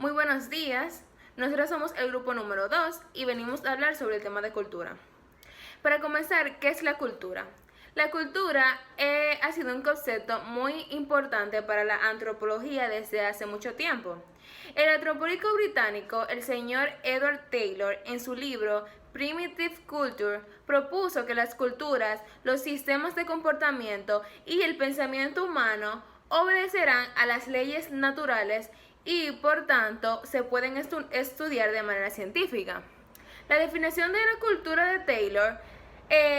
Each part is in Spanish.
Muy buenos días, nosotros somos el grupo número 2 y venimos a hablar sobre el tema de cultura. Para comenzar, ¿qué es la cultura? La cultura ha sido un concepto muy importante para la antropología desde hace mucho tiempo. El antropólogo británico, el señor Edward Taylor, en su libro Primitive Culture, propuso que las culturas, los sistemas de comportamiento y el pensamiento humano obedecerán a las leyes naturales y, por tanto, se pueden estudiar de manera científica. La definición de la cultura de Taylor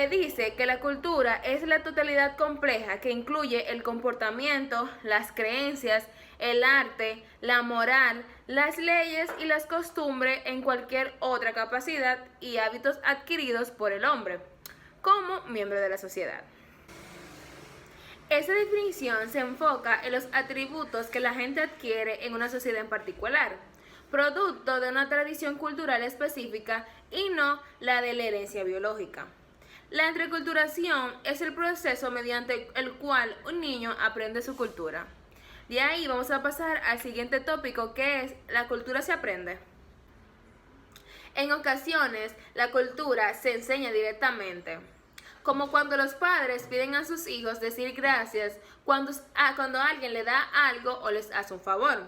dice que la cultura es la totalidad compleja que incluye el comportamiento, las creencias, el arte, la moral, las leyes y las costumbres en cualquier otra capacidad y hábitos adquiridos por el hombre como miembro de la sociedad. Esta definición se enfoca en los atributos que la gente adquiere en una sociedad en particular, producto de una tradición cultural específica y no la de la herencia biológica. La entreculturación es el proceso mediante el cual un niño aprende su cultura. De ahí vamos a pasar al siguiente tópico, que es la cultura se aprende. En ocasiones, la cultura se enseña directamente, como cuando los padres piden a sus hijos decir gracias cuando alguien le da algo o les hace un favor.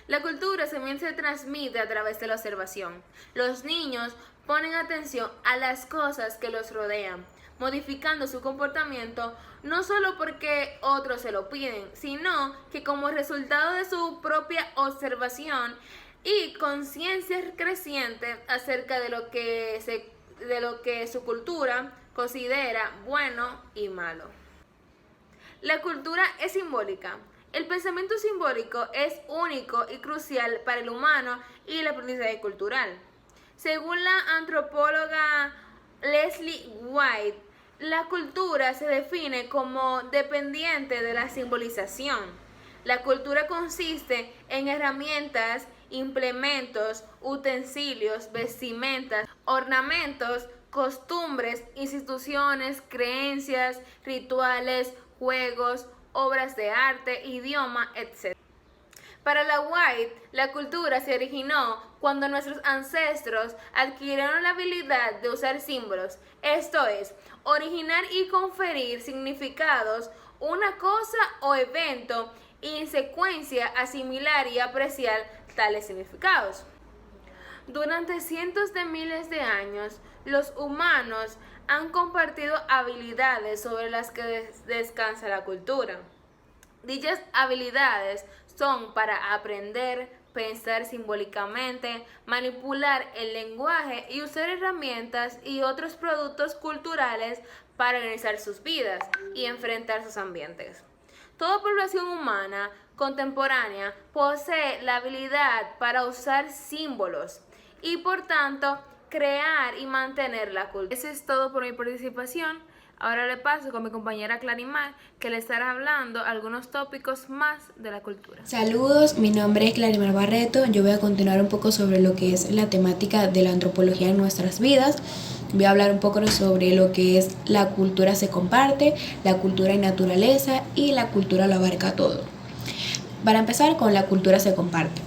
La cultura también se transmite a través de la observación. Los niños ponen atención a las cosas que los rodean, modificando su comportamiento no solo porque otros se lo piden, sino que como resultado de su propia observación y conciencia creciente acerca de lo que su cultura considera bueno y malo. La cultura es simbólica. El pensamiento simbólico es único y crucial para el humano y el aprendizaje cultural. Según la antropóloga Leslie White, la cultura se define como dependiente de la simbolización. La cultura consiste en herramientas, implementos, utensilios, vestimentas, ornamentos, costumbres, instituciones, creencias, rituales, juegos, obras de arte, idioma, etc. Para la White, la cultura se originó cuando nuestros ancestros adquirieron la habilidad de usar símbolos, esto es, originar y conferir significados, una cosa o evento, y en secuencia asimilar y apreciar tales significados. Durante cientos de miles de años, los humanos han compartido habilidades sobre las que descansa la cultura. Dichas habilidades son para aprender, pensar simbólicamente, manipular el lenguaje y usar herramientas y otros productos culturales para organizar sus vidas y enfrentar sus ambientes. Toda población humana contemporánea posee la habilidad para usar símbolos y, por tanto, crear y mantener la cultura. Eso es todo por mi participación. Ahora le paso con mi compañera Clarimar, que le estará hablando algunos tópicos más de la cultura. Saludos, mi nombre es Clarimar Barreto. Yo voy a continuar un poco sobre lo que es la temática de la antropología en nuestras vidas. Voy a hablar un poco sobre lo que es la cultura se comparte, la cultura y naturaleza y la cultura lo abarca todo. Para empezar con la cultura se comparte.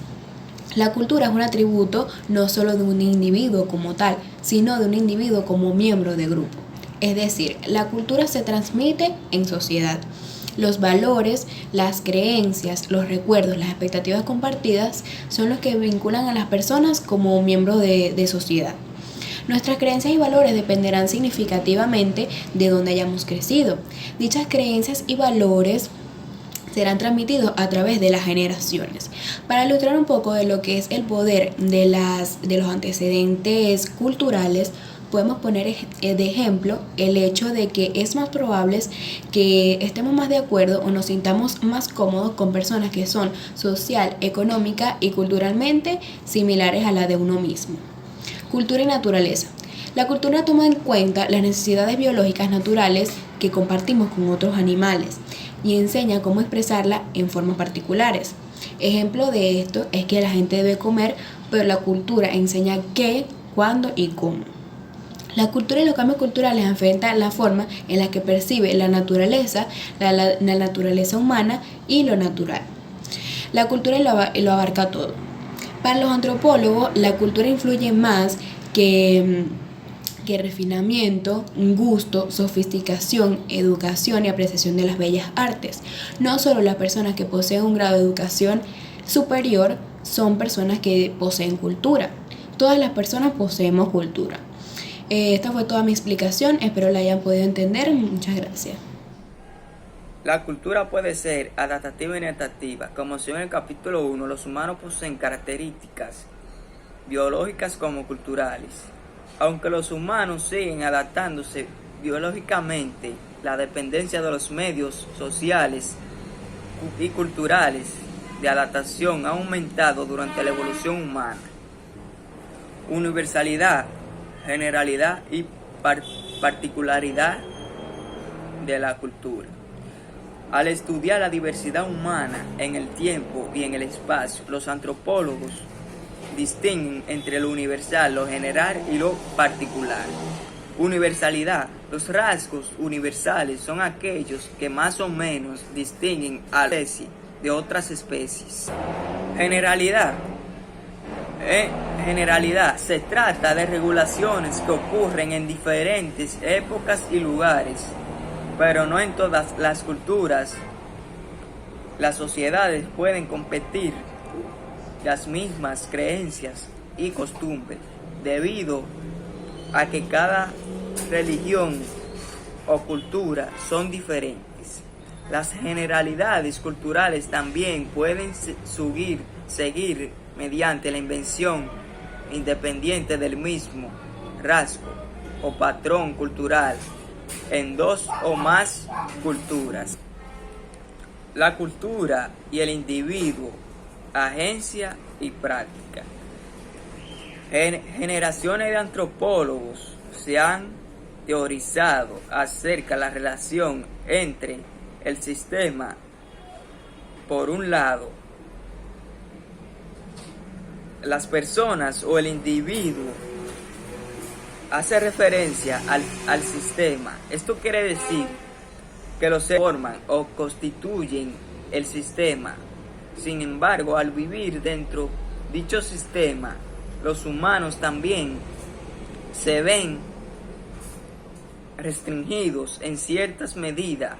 La cultura es un atributo no solo de un individuo como tal, sino de un individuo como miembro de grupo. Es decir, la cultura se transmite en sociedad. Los valores, las creencias, los recuerdos, las expectativas compartidas son los que vinculan a las personas como miembros de sociedad. Nuestras creencias y valores dependerán significativamente de donde hayamos crecido. Dichas creencias y valores serán transmitidos a través de las generaciones. Para ilustrar un poco de lo que es el poder de los antecedentes culturales, podemos poner de ejemplo el hecho de que es más probable que estemos más de acuerdo o nos sintamos más cómodos con personas que son social, económica y culturalmente similares a la de uno mismo. Cultura y naturaleza. La cultura toma en cuenta las necesidades biológicas naturales que compartimos con otros animales y enseña cómo expresarla en formas particulares. Ejemplo de esto es que la gente debe comer, pero la cultura enseña qué, cuándo y cómo. La cultura y los cambios culturales afectan la forma en la que percibe la naturaleza, la naturaleza humana y lo natural. La cultura lo abarca todo. Para los antropólogos, la cultura influye más que refinamiento, gusto, sofisticación, educación y apreciación de las bellas artes. No solo las personas que poseen un grado de educación superior son personas que poseen cultura. Todas las personas poseemos cultura. Esta fue toda mi explicación, espero la hayan podido entender. Muchas gracias. La cultura puede ser adaptativa y inadaptativa. Como se ve en el capítulo 1, los humanos poseen características biológicas como culturales. Aunque los humanos siguen adaptándose biológicamente, la dependencia de los medios sociales y culturales de adaptación ha aumentado durante la evolución humana. Universalidad, generalidad y particularidad de la cultura. Al estudiar la diversidad humana en el tiempo y en el espacio, los antropólogos distinguen entre lo universal, lo general y lo particular. Universalidad. Los rasgos universales son aquellos que más o menos distinguen a la especie de otras especies. Generalidad. Generalidad. Se trata de regulaciones que ocurren en diferentes épocas y lugares, pero no en todas las culturas. Las sociedades pueden competir las mismas creencias y costumbres debido a que cada religión o cultura son diferentes. Las generalidades culturales también pueden seguir mediante la invención independiente del mismo rasgo o patrón cultural en dos o más culturas. La cultura y el individuo, agencia y práctica. Generaciones de antropólogos se han teorizado acerca de la relación entre el sistema, por un lado, las personas o el individuo. Hace referencia al sistema. Esto quiere decir que los seres forman o constituyen el sistema. Sin embargo, al vivir dentro de dicho sistema, los humanos también se ven restringidos en ciertas medidas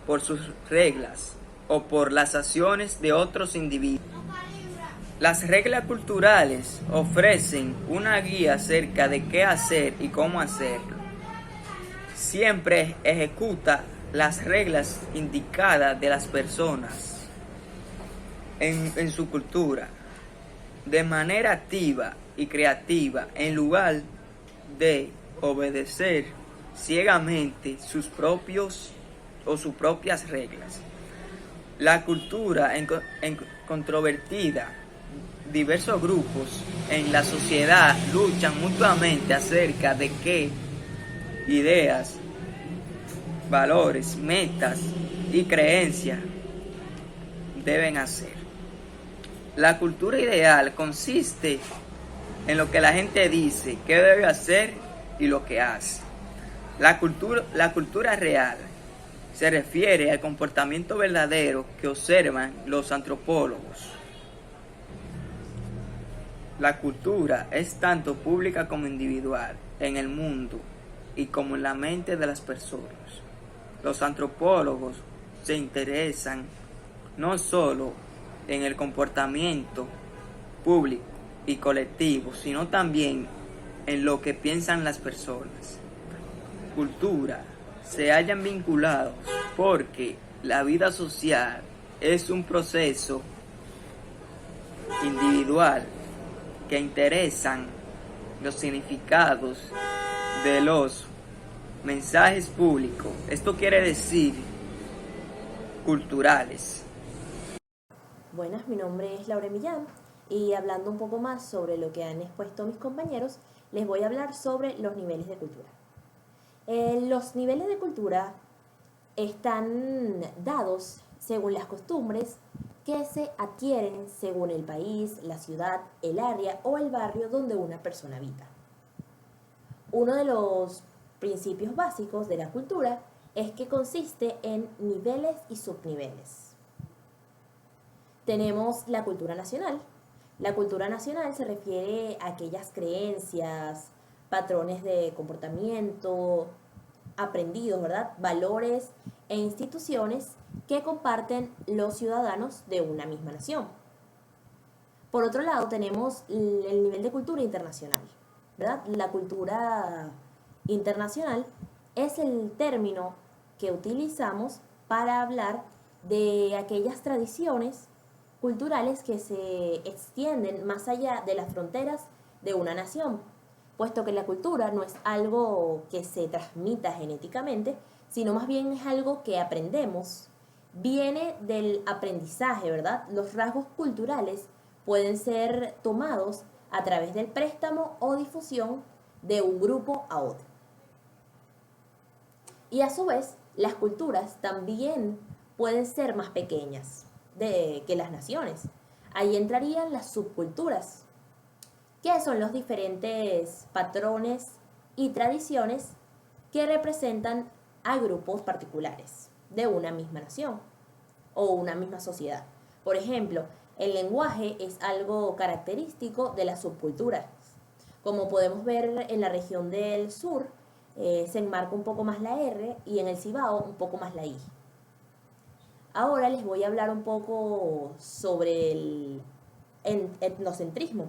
por sus reglas o por las acciones de otros individuos. Las reglas culturales ofrecen una guía acerca de qué hacer y cómo hacerlo. Siempre ejecuta las reglas indicadas de las personas en su cultura de manera activa y creativa, en lugar de obedecer ciegamente sus propias reglas. La cultura controvertida. Diversos grupos en la sociedad luchan mutuamente acerca de qué ideas, valores, metas y creencias deben hacer. La cultura ideal consiste en lo que la gente dice que debe hacer y lo que hace. La cultura real se refiere al comportamiento verdadero que observan los antropólogos. La cultura es tanto pública como individual en el mundo y como en la mente de las personas. Los antropólogos se interesan no solo en el comportamiento público y colectivo, sino también en lo que piensan las personas. Cultura se hallan vinculados porque la vida social es un proceso individual que interesan los significados de los mensajes públicos. Esto quiere decir culturales. Buenas, mi nombre es Laura Millán y hablando un poco más sobre lo que han expuesto mis compañeros, les voy a hablar sobre los niveles de cultura. Los niveles de cultura están dados según las costumbres que se adquieren según el país, la ciudad, el área o el barrio donde una persona habita. Uno de los principios básicos de la cultura es que consiste en niveles y subniveles. Tenemos la cultura nacional, La cultura nacional se refiere a aquellas creencias, patrones de comportamiento aprendidos, ¿verdad? Valores e instituciones que comparten los ciudadanos de una misma nación. Por otro lado, tenemos el nivel de cultura internacional, ¿verdad? La cultura internacional es el término que utilizamos para hablar de aquellas tradiciones culturales que se extienden más allá de las fronteras de una nación, puesto que la cultura no es algo que se transmita genéticamente, sino más bien es algo que aprendemos. Viene del aprendizaje, ¿verdad? Los rasgos culturales pueden ser tomados a través del préstamo o difusión de un grupo a otro. Y a su vez, las culturas también pueden ser más pequeñas que las naciones. Ahí entrarían las subculturas, que son los diferentes patrones y tradiciones que representan a grupos particulares de una misma nación o una misma sociedad. Por ejemplo, el lenguaje es algo característico de las subculturas. Como podemos ver en la región del sur, se enmarca un poco más la R y en el Cibao un poco más la I. Ahora les voy a hablar un poco sobre el etnocentrismo,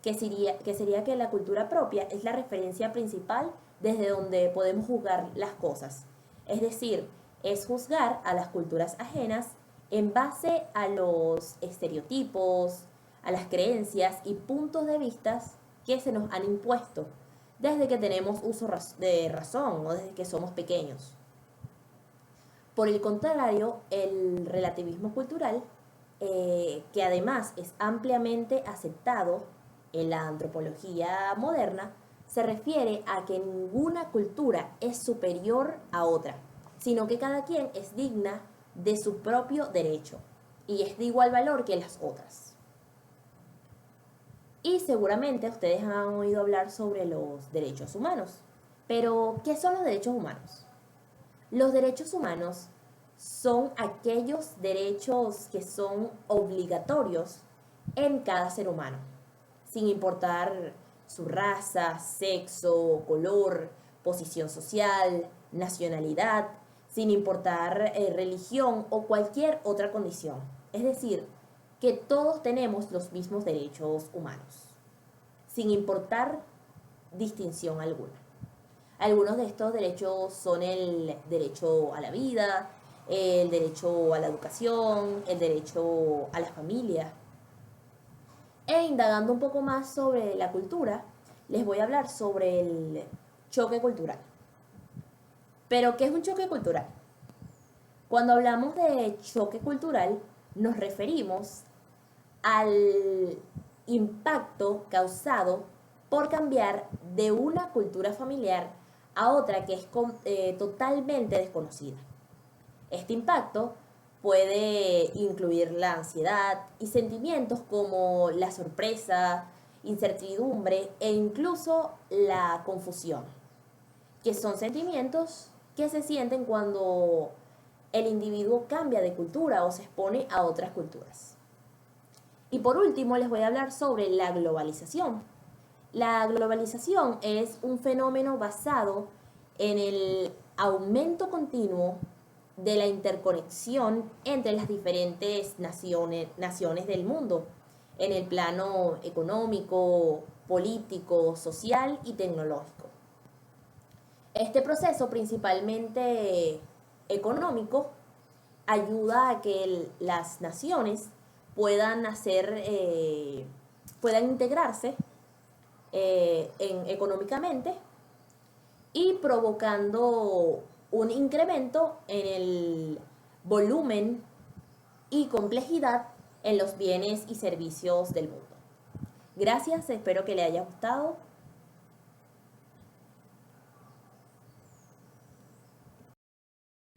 que sería que la cultura propia es la referencia principal desde donde podemos juzgar las cosas. Es decir, es juzgar a las culturas ajenas en base a los estereotipos, a las creencias y puntos de vista que se nos han impuesto desde que tenemos uso de razón o desde que somos pequeños. Por el contrario, el relativismo cultural, que además es ampliamente aceptado en la antropología moderna, se refiere a que ninguna cultura es superior a otra, sino que cada quien es digna de su propio derecho y es de igual valor que las otras. Y seguramente ustedes han oído hablar sobre los derechos humanos. Pero, ¿qué son los derechos humanos? Los derechos humanos son aquellos derechos que son obligatorios en cada ser humano, sin importar su raza, sexo, color, posición social, nacionalidad, sin importar religión o cualquier otra condición. Es decir, que todos tenemos los mismos derechos humanos, sin importar distinción alguna. Algunos de estos derechos son el derecho a la vida, el derecho a la educación, el derecho a la familia. E indagando un poco más sobre la cultura, les voy a hablar sobre el choque cultural. ¿Pero qué es un choque cultural? Cuando hablamos de choque cultural, nos referimos al impacto causado por cambiar de una cultura familiar a otra que es totalmente desconocida. Este impacto puede incluir la ansiedad y sentimientos como la sorpresa, incertidumbre e incluso la confusión, que son sentimientos que se sienten cuando el individuo cambia de cultura o se expone a otras culturas. Y por último les voy a hablar sobre la globalización. La globalización es un fenómeno basado en el aumento continuo de la interconexión entre las diferentes naciones del mundo, en el plano económico, político, social y tecnológico. Este proceso, principalmente económico, ayuda a que las naciones puedan integrarse económicamente y provocando un incremento en el volumen y complejidad en los bienes y servicios del mundo. Gracias, espero que le haya gustado.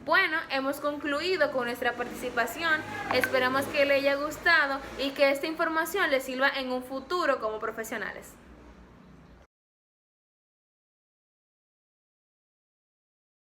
Bueno, hemos concluido con nuestra participación. Esperamos que le haya gustado y que esta información les sirva en un futuro como profesionales.